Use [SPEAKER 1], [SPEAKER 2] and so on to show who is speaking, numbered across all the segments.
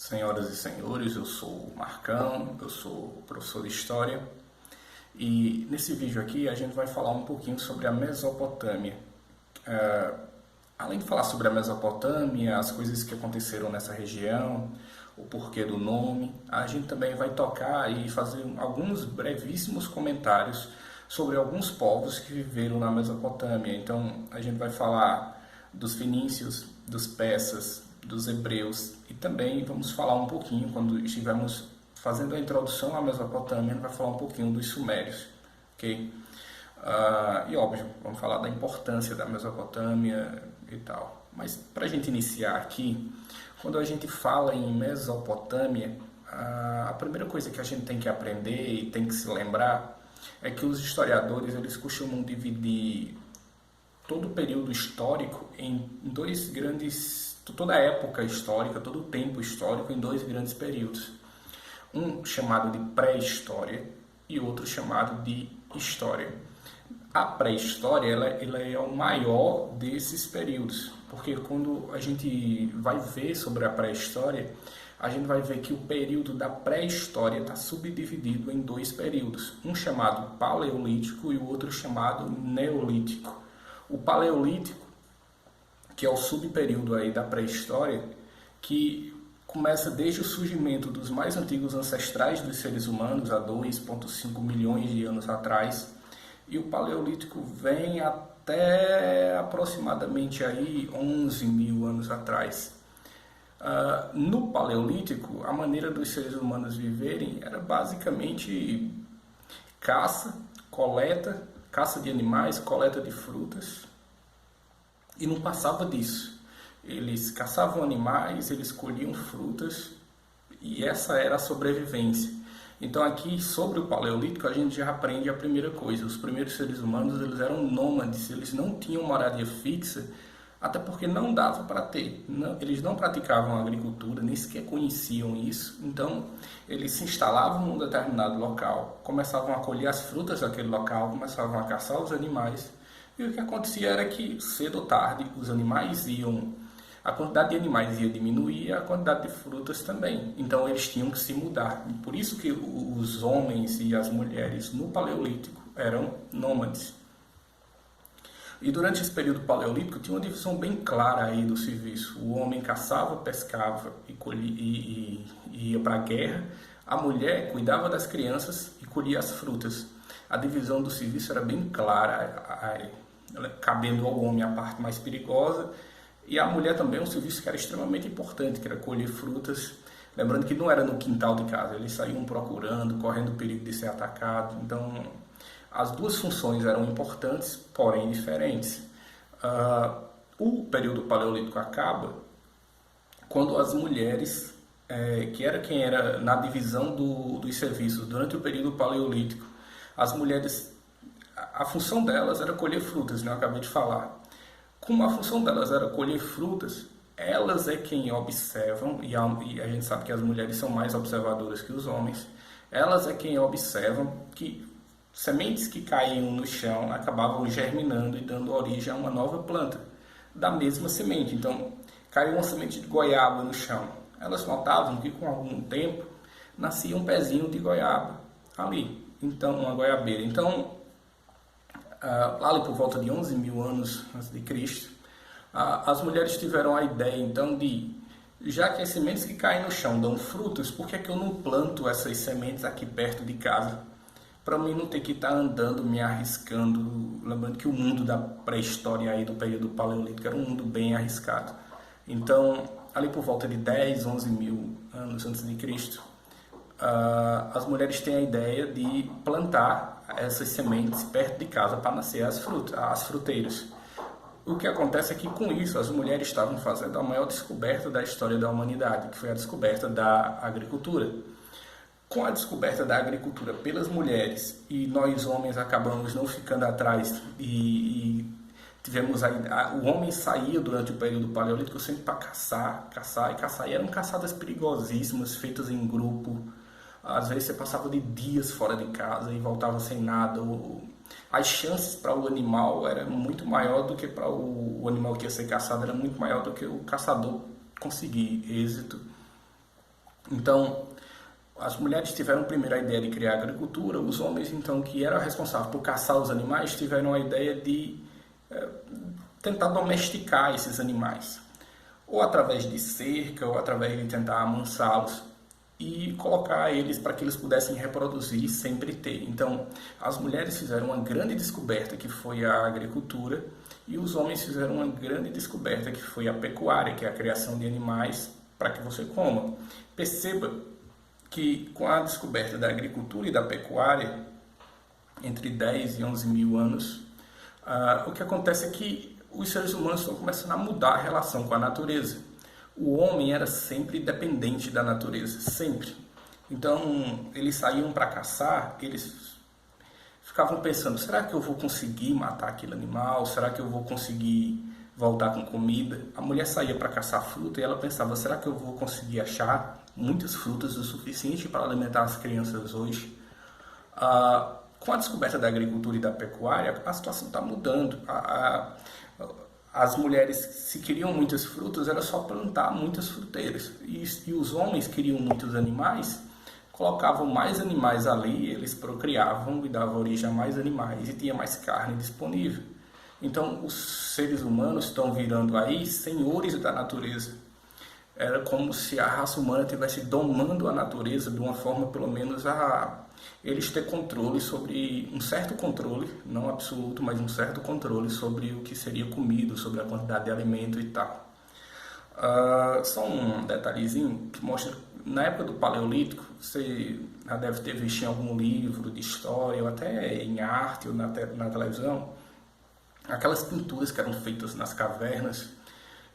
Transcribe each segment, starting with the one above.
[SPEAKER 1] Senhoras e senhores, eu sou o Marcão, eu sou professor de História e nesse vídeo aqui a gente vai falar um pouquinho sobre a Mesopotâmia. Além de falar sobre a Mesopotâmia, as coisas que aconteceram nessa região, o porquê do nome, a gente também vai tocar e fazer alguns brevíssimos comentários sobre alguns povos que viveram na Mesopotâmia. Então a gente vai falar dos fenícios, dos persas, dos hebreus e também vamos falar um pouquinho, quando estivermos fazendo a introdução à Mesopotâmia, a gente vai falar um pouquinho dos sumérios, ok? E óbvio, vamos falar da importância da Mesopotâmia e tal. Mas para a gente iniciar aqui, quando a gente fala em Mesopotâmia, a primeira coisa que a gente tem que aprender e tem que se lembrar é que os historiadores eles costumam dividir todo o período histórico em dois grandes, toda a época histórica, todo o tempo histórico em dois grandes períodos. Um chamado de pré-história e outro chamado de história. A pré-história ela é o maior desses períodos, porque quando a gente vai ver sobre a pré-história, a gente vai ver que o período da pré-história está subdividido em dois períodos, um chamado paleolítico e o outro chamado neolítico. O paleolítico, que é o subperíodo aí da pré-história, que começa desde o surgimento dos mais antigos ancestrais dos seres humanos, há 2,5 milhões de anos atrás, e o paleolítico vem até aproximadamente aí 11 mil anos atrás. No paleolítico, a maneira dos seres humanos viverem era basicamente caça, coleta, caça de animais, coleta de frutas, e não passava disso. Eles caçavam animais, eles colhiam frutas, e essa era a sobrevivência. Então aqui, sobre o Paleolítico, a gente já aprende a primeira coisa. Os primeiros seres humanos eles eram nômades, eles não tinham moradia fixa, até porque não dava para ter. Eles não praticavam agricultura, nem sequer conheciam isso. Então eles se instalavam num determinado local, começavam a colher as frutas daquele local, começavam a caçar os animais. E o que acontecia era que, cedo ou tarde, os animais a quantidade de animais ia diminuir e a quantidade de frutas também. Então eles tinham que se mudar. E por isso que os homens e as mulheres no Paleolítico eram nômades. E durante esse período paleolítico tinha uma divisão bem clara aí do serviço. O homem caçava, pescava e ia para a guerra. A mulher cuidava das crianças e colhia as frutas. A divisão do serviço era bem clara, cabendo ao homem a parte mais perigosa, e a mulher também um serviço que era extremamente importante, que era colher frutas. Lembrando que não era no quintal de casa, eles saíam procurando, correndo o perigo de ser atacado. Então, as duas funções eram importantes, porém diferentes. O período paleolítico acaba quando as mulheres, que era quem era na divisão dos serviços durante o período paleolítico, as mulheres, a função delas era colher frutas, né? Eu acabei de falar. Como a função delas era colher frutas, elas é quem observam, e a gente sabe que as mulheres são mais observadoras que os homens, elas é quem observam que sementes que caíam no chão acabavam germinando e dando origem a uma nova planta da mesma semente. Então, caiu uma semente de goiaba no chão. Elas notavam que com algum tempo nascia um pezinho de goiaba ali, então uma goiabeira. Então, ali por volta de 11 mil anos antes de Cristo, as mulheres tiveram a ideia então de, já que as sementes que caem no chão dão frutos, por que é que eu não planto essas sementes aqui perto de casa? Para mim não ter que estar andando, me arriscando. Lembrando que o mundo da pré-história aí do período paleolítico era um mundo bem arriscado. Então, ali por volta de 10, 11 mil anos antes de Cristo, as mulheres têm a ideia de plantar essas sementes perto de casa para nascer as fruteiras. O que acontece é que com isso as mulheres estavam fazendo a maior descoberta da história da humanidade, que foi a descoberta da agricultura. Com a descoberta da agricultura pelas mulheres e nós homens acabamos não ficando atrás e tivemos o homem saía durante o período paleolítico sempre para caçar, e eram caçadas perigosíssimas, feitas em grupo. Às vezes você passava de dias fora de casa e voltava sem nada. As chances para o animal era muito maior do que para o animal que ia ser caçado, era muito maior do que o caçador conseguir êxito. Então, as mulheres tiveram primeiro a ideia de criar agricultura, os homens, então, que eram responsáveis por caçar os animais, tiveram a ideia de tentar domesticar esses animais, ou através de cerca, ou através de tentar amansá-los e colocar eles para que eles pudessem reproduzir e sempre ter. Então, as mulheres fizeram uma grande descoberta, que foi a agricultura, e os homens fizeram uma grande descoberta, que foi a pecuária, que é a criação de animais para que você coma. Perceba que com a descoberta da agricultura e da pecuária, entre 10 e 11 mil anos, o que acontece é que os seres humanos estão começando a mudar a relação com a natureza. O homem era sempre dependente da natureza, sempre. Então, eles saíam para caçar, eles ficavam pensando, será que eu vou conseguir matar aquele animal? Será que eu vou conseguir voltar com comida? A mulher saía para caçar fruta e ela pensava, será que eu vou conseguir achar muitas frutas o suficiente para alimentar as crianças hoje? Com a descoberta da agricultura e da pecuária, a situação está mudando. As mulheres, se queriam muitas frutas, era só plantar muitas fruteiras. E os homens queriam muitos animais, colocavam mais animais ali, eles procriavam e davam origem a mais animais e tinha mais carne disponível. Então, os seres humanos estão virando aí senhores da natureza. Era como se a raça humana estivesse domando a natureza de uma forma, pelo menos, a eles ter controle sobre, um certo controle, não absoluto, mas um certo controle sobre o que seria comido, sobre a quantidade de alimento e tal. Só um detalhezinho que mostra, na época do Paleolítico, você já deve ter visto em algum livro de história, ou até em arte, ou na televisão, aquelas pinturas que eram feitas nas cavernas,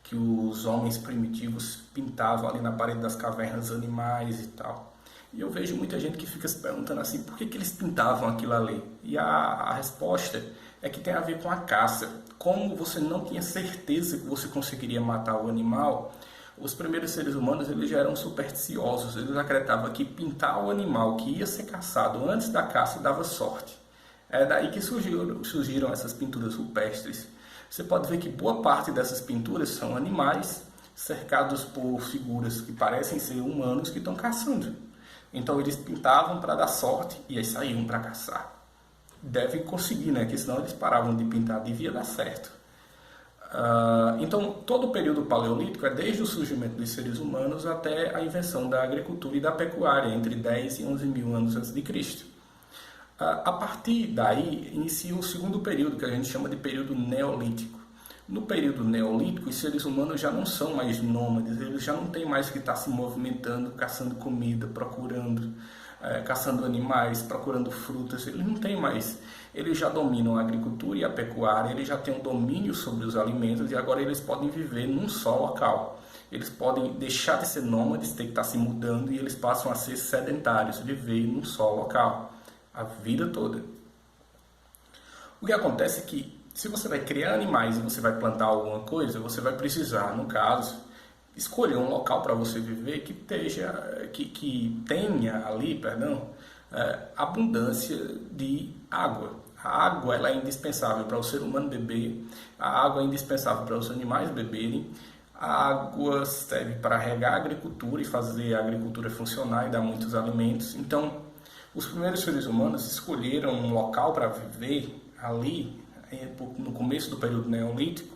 [SPEAKER 1] que os homens primitivos pintavam ali na parede das cavernas animais e tal. E eu vejo muita gente que fica se perguntando assim, por que eles pintavam aquilo ali? E a resposta é que tem a ver com a caça. Como você não tinha certeza que você conseguiria matar o animal, os primeiros seres humanos eles já eram supersticiosos. Eles acreditavam que pintar o animal que ia ser caçado antes da caça dava sorte. É daí que surgiram essas pinturas rupestres. Você pode ver que boa parte dessas pinturas são animais cercados por figuras que parecem ser humanos que estão caçando. Então eles pintavam para dar sorte e aí saíam para caçar. Devem conseguir, né? Porque senão eles paravam de pintar, devia dar certo. Então todo o período paleolítico é desde o surgimento dos seres humanos até a invenção da agricultura e da pecuária, entre 10 e 11 mil anos antes de Cristo. A partir daí inicia o segundo período, que a gente chama de período neolítico. No período neolítico, os seres humanos já não são mais nômades, eles já não têm mais que estar se movimentando, caçando comida, procurando, caçando animais, procurando frutas, eles não têm mais. Eles já dominam a agricultura e a pecuária, eles já têm um domínio sobre os alimentos e agora eles podem viver num só local. Eles podem deixar de ser nômades, ter que estar se mudando e eles passam a ser sedentários, viver num só local, a vida toda. O que acontece é que se você vai criar animais e você vai plantar alguma coisa, você vai precisar, no caso, escolher um local para você viver que tenha ali, abundância de água. A água ela é indispensável para o ser humano beber, a água é indispensável para os animais beberem, a água serve para regar a agricultura e fazer a agricultura funcionar e dar muitos alimentos. Então, os primeiros seres humanos escolheram um local para viver ali, no começo do período neolítico,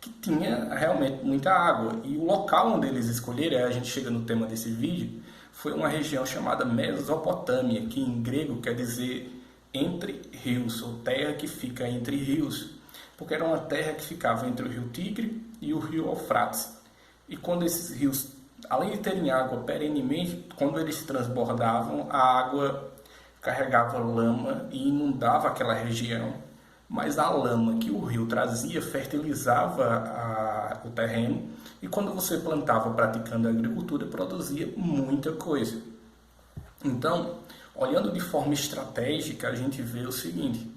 [SPEAKER 1] que tinha realmente muita água. E o local onde eles escolheram, aí a gente chega no tema desse vídeo, foi uma região chamada Mesopotâmia, que em grego quer dizer entre rios, ou terra que fica entre rios, porque era uma terra que ficava entre o rio Tigre e o rio Eufrates. E quando esses rios, além de terem água perenemente, quando eles transbordavam, a água carregava lama e inundava aquela região. Mas a lama que o rio trazia fertilizava o terreno e quando você plantava praticando a agricultura, produzia muita coisa. Então, olhando de forma estratégica, a gente vê o seguinte: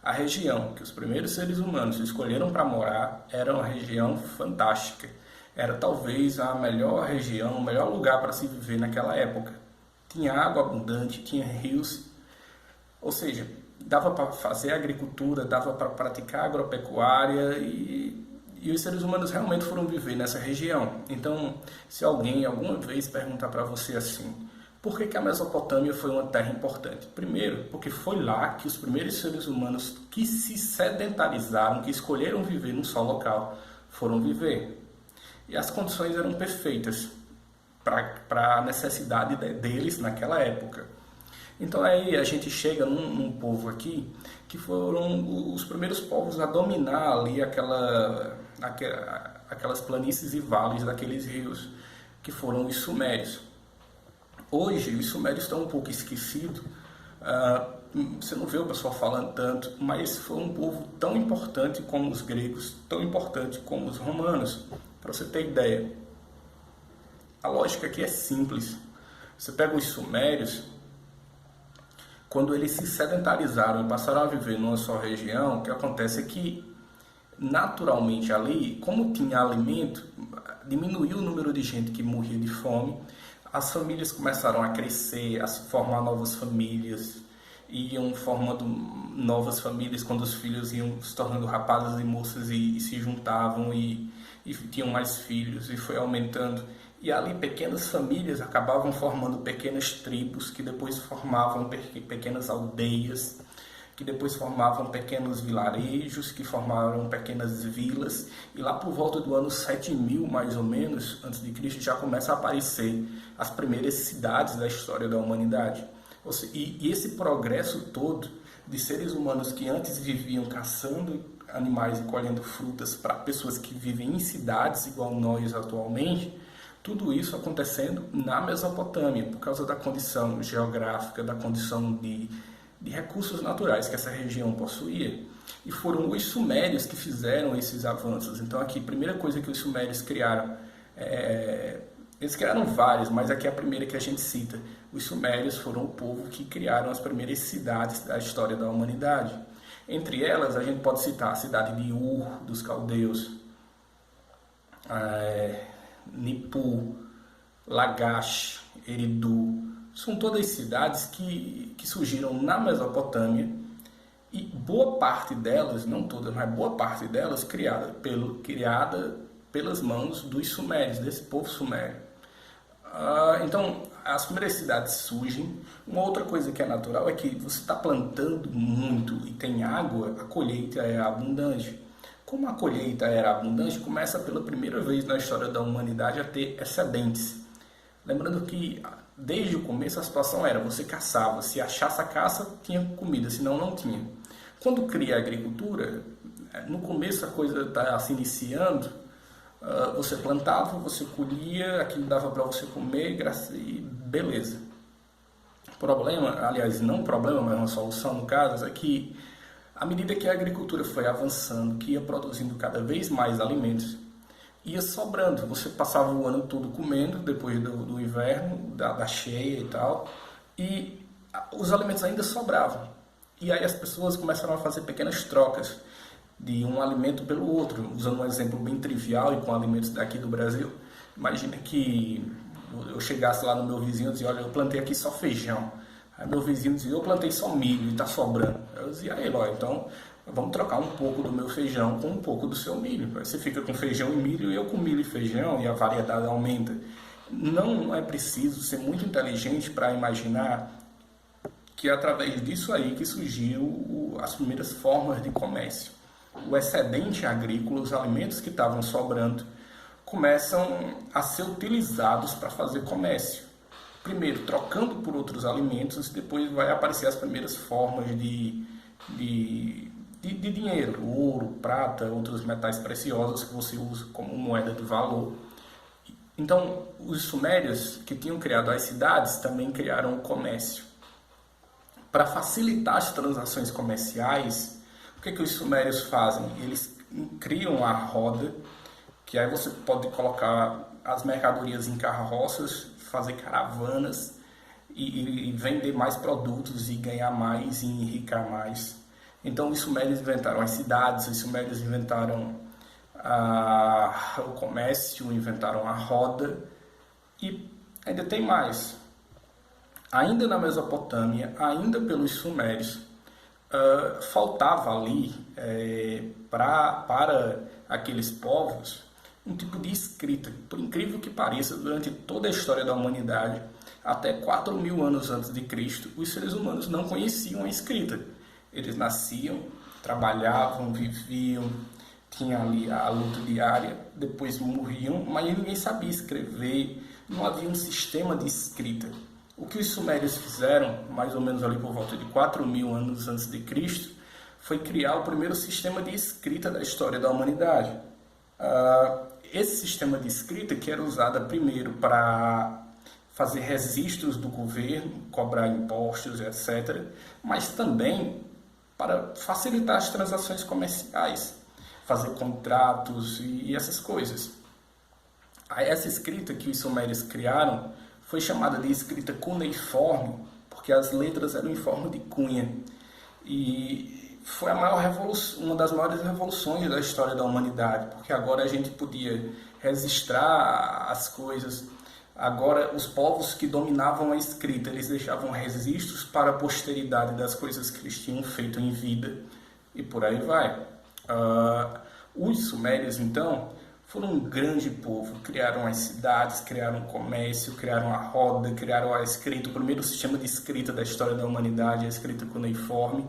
[SPEAKER 1] a região que os primeiros seres humanos escolheram para morar era uma região fantástica. Era talvez a melhor região, o melhor lugar para se viver naquela época. Tinha água abundante, tinha rios, ou seja, dava para fazer agricultura, dava para praticar agropecuária e E os seres humanos realmente foram viver nessa região. Então, se alguém alguma vez perguntar para você assim, por que a Mesopotâmia foi uma terra importante? Primeiro, porque foi lá que os primeiros seres humanos que se sedentarizaram, que escolheram viver num só local, foram viver. E as condições eram perfeitas para a necessidade deles naquela época. Então aí a gente chega num povo aqui que foram os primeiros povos a dominar ali aquelas planícies e vales daqueles rios, que foram os sumérios. Hoje os sumérios estão um pouco esquecidos, você não vê o pessoal falando tanto, mas foi um povo tão importante como os gregos, tão importante como os romanos. Para você ter ideia, a lógica aqui é simples. Você pega os sumérios, quando eles se sedentarizaram e passaram a viver numa só região, o que acontece é que, naturalmente ali, como tinha alimento, diminuiu o número de gente que morria de fome, as famílias começaram a crescer, a se formar novas famílias, iam formando novas famílias quando os filhos iam se tornando rapazes e moças e se juntavam e tinham mais filhos, e foi aumentando. E ali pequenas famílias acabavam formando pequenas tribos, que depois formavam pequenas aldeias, que depois formavam pequenos vilarejos, que formaram pequenas vilas. E lá por volta do ano 7000, mais ou menos, antes de Cristo, já começa a aparecer as primeiras cidades da história da humanidade. E esse progresso todo de seres humanos que antes viviam caçando animais e colhendo frutas para pessoas que vivem em cidades igual nós atualmente, tudo isso acontecendo na Mesopotâmia, por causa da condição geográfica, da condição de recursos naturais que essa região possuía. E foram os sumérios que fizeram esses avanços. Então aqui, a primeira coisa que os sumérios criaram, eles criaram várias, mas aqui é a primeira que a gente cita. Os sumérios foram o povo que criaram as primeiras cidades da história da humanidade. Entre elas, a gente pode citar a cidade de Ur, dos caldeus, Nippur, Lagash, Eridu. São todas cidades que surgiram na Mesopotâmia, e boa parte delas, não todas, mas boa parte delas criada pelas mãos dos sumérios, desse povo sumério. Então, as primeiras cidades surgem. Uma outra coisa que é natural é que você está plantando muito e tem água, a colheita é abundante. Como a colheita era abundante, começa pela primeira vez na história da humanidade a ter excedentes. Lembrando que desde o começo a situação era, você caçava, se achasse a caça, tinha comida, senão não tinha. Quando cria a agricultura, no começo a coisa está se iniciando, você plantava, você colhia, aquilo dava para você comer e beleza. O problema, aliás, não um problema, mas uma solução no caso, é que à medida que a agricultura foi avançando, que ia produzindo cada vez mais alimentos, ia sobrando. Você passava o ano todo comendo, depois do inverno, da cheia e tal, e os alimentos ainda sobravam. E aí as pessoas começaram a fazer pequenas trocas de um alimento pelo outro, usando um exemplo bem trivial e com alimentos daqui do Brasil. Imagina que eu chegasse lá no meu vizinho e dizia, olha, eu plantei aqui só feijão. Aí meu vizinho dizia, eu plantei só milho e está sobrando. Eu dizia a ele, ó, então vamos trocar um pouco do meu feijão com um pouco do seu milho. Aí você fica com feijão e milho e eu com milho e feijão, e a variedade aumenta. Não é preciso ser muito inteligente para imaginar que é através disso aí que surgiu as primeiras formas de comércio. O excedente agrícola, os alimentos que estavam sobrando, começam a ser utilizados para fazer comércio. Primeiro, trocando por outros alimentos, depois vai aparecer as primeiras formas de dinheiro, ouro, prata, outros metais preciosos que você usa como moeda de valor. Então, os sumérios que tinham criado as cidades também criaram o comércio. Para facilitar as transações comerciais, o que os sumérios fazem? Eles criam a roda, que aí você pode colocar as mercadorias em carroças, fazer caravanas e vender mais produtos e ganhar mais e enriquecer mais. Então os sumérios inventaram as cidades, os sumérios inventaram o comércio, inventaram a roda, e ainda tem mais. Ainda na Mesopotâmia, ainda pelos sumérios, faltava ali para aqueles povos um tipo de escrita. Por incrível que pareça, durante toda a história da humanidade, até 4.000 anos antes de Cristo, os seres humanos não conheciam a escrita. Eles nasciam, trabalhavam, viviam, tinham ali a luta diária, depois morriam, mas ninguém sabia escrever, não havia um sistema de escrita. O que os sumérios fizeram, mais ou menos ali por volta de 4.000 anos antes de Cristo, foi criar o primeiro sistema de escrita da história da humanidade. Esse sistema de escrita que era usado primeiro para fazer registros do governo, cobrar impostos, etc., mas também para facilitar as transações comerciais, fazer contratos e essas coisas. Essa escrita que os sumérios criaram foi chamada de escrita cuneiforme, porque as letras eram em forma de cunha. E foi uma das maiores revoluções da história da humanidade, porque agora a gente podia registrar as coisas. Agora, os povos que dominavam a escrita, eles deixavam registros para a posteridade das coisas que eles tinham feito em vida, e por aí vai. Os sumérios, então, foram um grande povo. Criaram as cidades, criaram o comércio, criaram a roda, criaram a escrita, o primeiro sistema de escrita da história da humanidade, a escrita cuneiforme.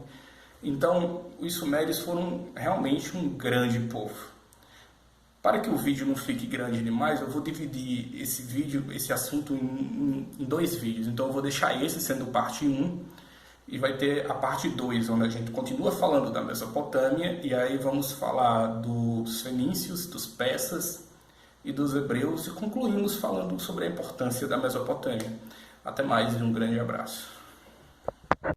[SPEAKER 1] Então, os sumérios foram realmente um grande povo. Para que o vídeo não fique grande demais, eu vou dividir esse assunto em 2 vídeos. Então eu vou deixar esse sendo parte 1 e vai ter a parte 2, onde a gente continua falando da Mesopotâmia e aí vamos falar dos fenícios, dos persas e dos hebreus e concluímos falando sobre a importância da Mesopotâmia. Até mais e um grande abraço.